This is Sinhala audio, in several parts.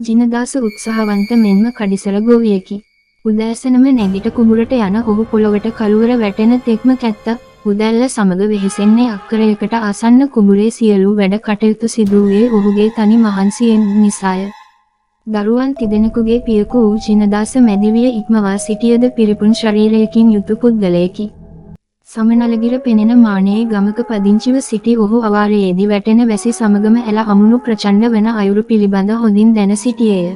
ජිනදාස උත්සාහවන්ත මෙන්ම කඩිසල ගොවියෙකි. උදෑසනම නැගිට කුඹුරට යන ඔහු පොළොවට කළුවර වැටෙන තෙක්ම කැත්ත උදැල්ල සමග වෙහෙසෙන්නේ අක්කරයකට ආසන්න කුඹුරේ සියලු වැඩ කටයුතු සිදු වූයේ ඔහුගේ තනි මහන්සියෙන් නිසාය. දරුවන් තිදෙනෙකුගේ පියකු වූ ජිනදාස මැදිවිය ඉක්මවා සිටියද පිරිපුන් ශරීරයකින් යුතු පුද්ගලයෙකි. සමනලගිර පෙනෙන මානයේ ගමක පදිංචිව සිටි ඔහු අවාරයේදී වැටෙන වැසි සමගම ඇල අමුණු ප්‍රචණ්ඩ වන අයුරු පිළිබඳ හොඳින් දැන සිටියේය.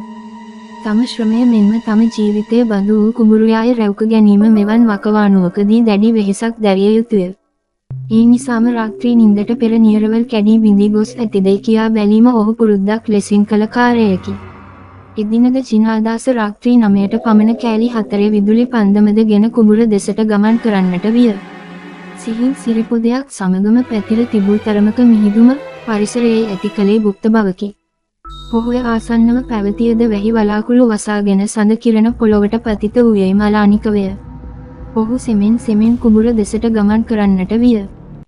තම ශ්‍රමය මෙන්ම තම ජීවිතය බඳු වූ කුඹුරුයාය රැවක ගැනීම මෙවන් වකවානුවකදී දැඩි වෙහෙසක් දැරිය යුතුය. ඒ නිසාම රාත්‍රී නින්දට පෙර නියරවල් කැඩී බිඳී ගොස් ඇතිදැයි කියා බැලීම ඔහු පුරුද්දක් ලෙසින් කළ කාර්යයකි. එදිනද ජිනදාස රාත්‍රී 9ට පමණ කෑලි 4 විදුලි පන්දමද ගෙන කුඹුර දෙසට ගමන් කරන්නට විය. සිහින් සිරිපොදයක් සමගම පැතිර තිබූ තරමක මිහිදුම පරිසරයේ ඇති කලේ গুপ্ত බවකි. පොහොය ආසන්නව පැවතියද වැහි වලාකුළු වසාගෙන සඳ කිරණ පොළොවට පතිත වූයේ මලානිකවය. ඔහු සෙමෙන් කුඹුර දෙසට ගමන් කරන්නට විය.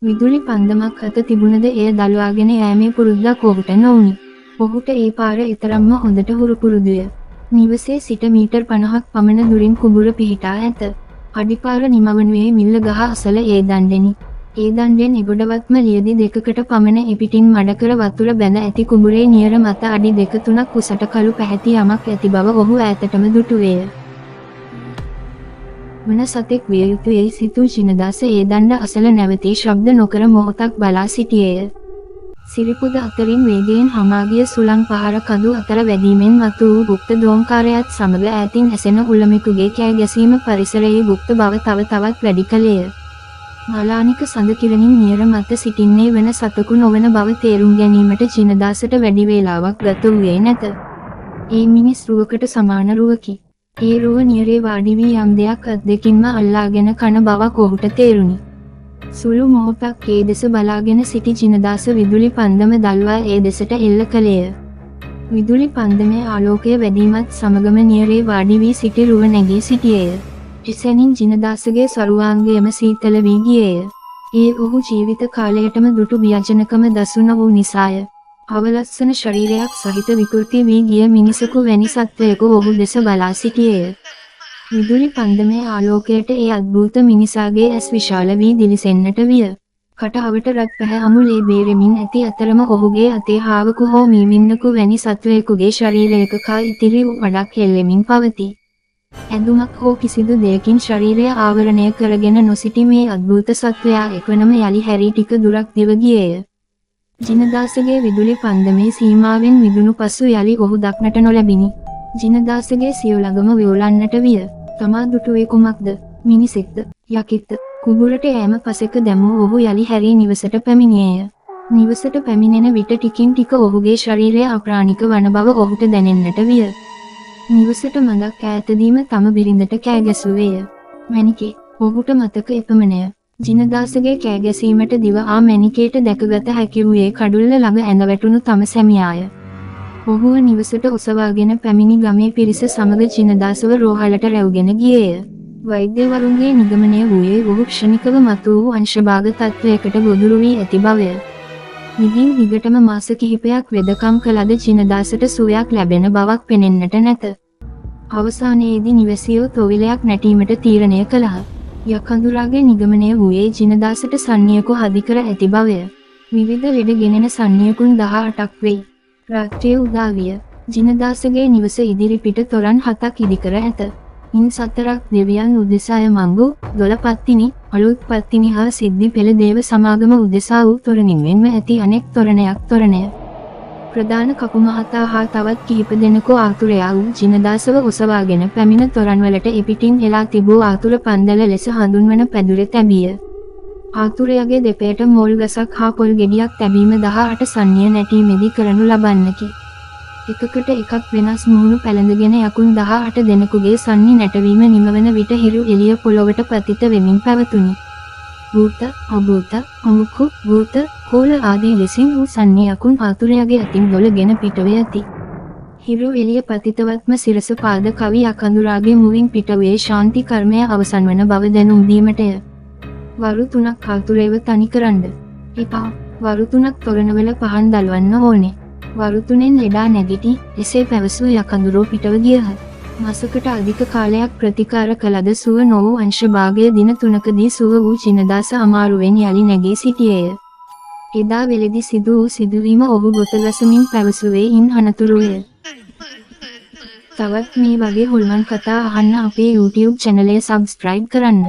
විදුලි පන්දමක් අත තිබුණද එය දල්වාගෙන යෑමේ පුරුද්දක් ඔහුට නොවුනි. ඔහුට ඒ පාර ඊතරම්ම හොඳට හුරු පුරුදුය. නිවසේ සිට මීටර් 50ක් පමණ දුරින් කුඹුර පිහිටා ඇත. අඩිපාර නිමවනුයේ මිල්ල ගහ අසල ඒ දණ්ඩෙනි. ඒ දණ්ඩෙන් එගොඩවත්ම ලියදි දෙකකට පමණ එපිටින් මඩකර වතුර බැඳ ඇති කුඹුරේ නියර මත අඩි 2-3ක් උසට කළු පැහැති යමක් ඇති බව ඔහු ඈතටම දුටුවේය. වන සතෙක් විය යුතුයයි සිතූ ජිනදාස ඒ දණ්ඩ අසල නැවතී ශබ්ද නොකර මොහොතක් බලා සිටියේය. සිරිපුද අතරින් වේගයෙන් හමාගිය සුළං පහර කඳු අතර වැදීමෙන් මතු වූ গুপ্ত දෝංකාරයත් සමග ඈතින් ඇසෙන උළමෙකුගේ කෑ ගැසීම පරිසරයේ গুপ্ত බව තව තවත් වැඩි කළේය. මලානික සඳ කිරණින් නියර මත සිටින්නේ වන සතෙකු නොවන බව තේරුම් ගැනීමට ජිනදාසට වැඩි වේලාවක් ගත වූයේ නැත. ඒ මිනිස් රුවකට සමාන රුවකි. ඒ රුව නියරේ වාඩි වී යම් දෙයක් අත් දෙකින්ම අල්ලාගෙන කන බවක් ඔහුට තේරුණි. සුළු මොහොතක් ඒ දෙස බලාගෙන සිටි ජිනදාස විදුලි පන්දම දල්වා ඒ දෙසට එල්ල කළේය. විදුලි පන්දමේ ආලෝකය වැඩිමත් සමගම නියරේ වාඩි වී සිටි රුව නැගී සිටියේය. එසැනින් ජිනදාසගේ සරුවාංගයම සීතල වී ගියේය. ඒ ඔහු ජීවිත කාලයටම දුටු ව්‍යජනකම දසුන වූ නිසාය. අවලස්සන ශරීරයක් සහිත විකෘති වී ගිය මිනිසකු වැනි සත්වයෙකු ඔහු දෙස බලා සිටියේය. විදුලි පන්දමේ ආලෝකයට ඒ අද්භූත මිනිසාගේ ඇස් විශාල වී දිලිසෙන්නට විය. කට අවට රත් පැහැ අමුලේ බේරෙමින් ඇති අතරම ඔහුගේ අතේ හාවකු හෝ මීමින්නකු වැනි සත්වයෙකුගේ ශරීරයක කා ඉතිරි වඩක් හෙල්ලෙමින් පවතී. ඇඳුමක් හෝ කිසිදු දෙයකින් ශරීරය ආවරණය කරගෙන නොසිටි මේ අද්භූත සත්වයා එක්වනම යලි හැරී ටික දුරක් දිව ගියේය. ජිනදාසගේ විදුලි පන්දමේ සීමාවෙන් මිදුණු පසු යලි ඔහු දක්නට නොලැබිනි. ජිනදාසගේ සිය ළඟම වියොලන්නට විය. තමා දුටුවේ කුමක්ද? මිනිසෙක්ද? යකෙක්ද? කුඹුරට යෑම පසෙක දැමූ ඔහු යලි හැරී නිවසට පැමිණියේය. නිවසට පැමිණෙන විට ටිකින් ටික ඔහුගේ ශරීරය අප්‍රාණික වන බව ඔහුට දැනෙන්නට විය. නිවසට මඟක් ඈතදීම තම බිරිඳට කෑ ගැසුවේය. මැණිකේ, ඔහුට මතක එපමණය. ජිනදාසගේ කෑ ගැසීමට දිව ආ මැණිකේට දැකගත හැකි වූයේ කඩුල්ල ළඟ ඇඳ වැටුණු තම සැමියාය. ඔහුව නිවසට ඔසවාගෙන පැමිණි ගමේ පිරිස සමග ජිනදාසව රෝහලට රැව්ගෙන ගියේය. වෛද්‍යවරුන්ගේ නිගමනය වූයේ ඔහු ක්ෂණිකව මතු වූ අංශභාග තත්ත්වයකට ගොදුරු වී ඇති බවය. නිදින් දිගටම මාස කිහිපයක් වෙදකම් කළද ජිනදාසට සුවයක් ලැබෙන බවක් පෙනෙන්නට නැත. අවසානයේදී නිවැසියෝ තොවිලයක් නැටීමට තීරණය කළහ. යකඳුරාගේ නිගමනය වූයේ ජිනදාසට සන්නියකු හදිකර ඇති බවය. විවිධ ලෙඩ ගෙනෙන සන්නියකුන් 18ක් වෙයි. රාත්‍රිය උදා විය. ජිනදාසගේ නිවස ඉදිරි පිට තොරන් 7ක් ඉදිකර ඇත. ඉන් 4ක් දෙවියන් උදෙසාය මංගු, 12 පත්තිනි, අලුත් පත්තිනි හා සිද්ධි පෙළ දේව සමාගම උදෙසා වූ තොරණින් මෙන්ම ඇති අනෙක් තොරණයක් තොරණය. ප්‍රධාන කපු මහතා හා තවත් කිහිප දෙනෙකු ආතුරයා වූ ජිනදාසව ඔසවාගෙන පැමිණ තොරන්වලට එපිටින් එලා තිබූ ආතුර පන්දල ලෙස හඳුන්වන පැදුර තැබිය. ආතුරයාගේ දෙපයට මෝල් ගසක් හා පොල් ගෙඩියක් තැබීම 18 සන්නිය නැටීමේදී කරනු ලබන්නකි. එකකට එකක් වෙනස් මුහුණු පැලඳගෙන යකුන් 18 දෙනෙකුගේ සන්නි නැටවීම නිමවන විට හිරු එළිය පොළොවට පතිත වෙමින් පැවතුණි. භූත, අභූත, අමුක්කු, භූත, කෝල ආදී ලෙසින් වූ සන්නි යකුන් ආතුරයාගේ අතින් දොළගෙන පිටව යති. හිරු එළිය පතිතවත්ම සිරස පාද කවි යකඳුරාගේ මුවින් පිටවේ ශාන්ති කර්මය අවසන් වන බව දැනුම් දීමටය. වරු 3ක් ආතුරේව තනි කරන්න. එපා. වරු 3ක් තොරණවල පහන් දල්වන්න ඕනේ. වරුතුනෙන් ලෙඩා නැගිටි, එසේ පැවසූ යකඳුරෝ පිටව ගියහ. මාසකට අධික කාලයක් ප්‍රතිකාර කළද සුව නොවූ අංශභාගය දින 3කදී සුව වූ චිනදාස අමාරුවෙන් යළි නැගී සිටියේය. එදා වෙලෙදි සිදු වූ සිදුවීම ඔහු ගොතගසමින් පැවසුවේ ඉන් අනතුරුය. තවත් මේ වගේ හොල්මන් කතා අහන්න අපේ YouTube channel එක subscribe කරන්න.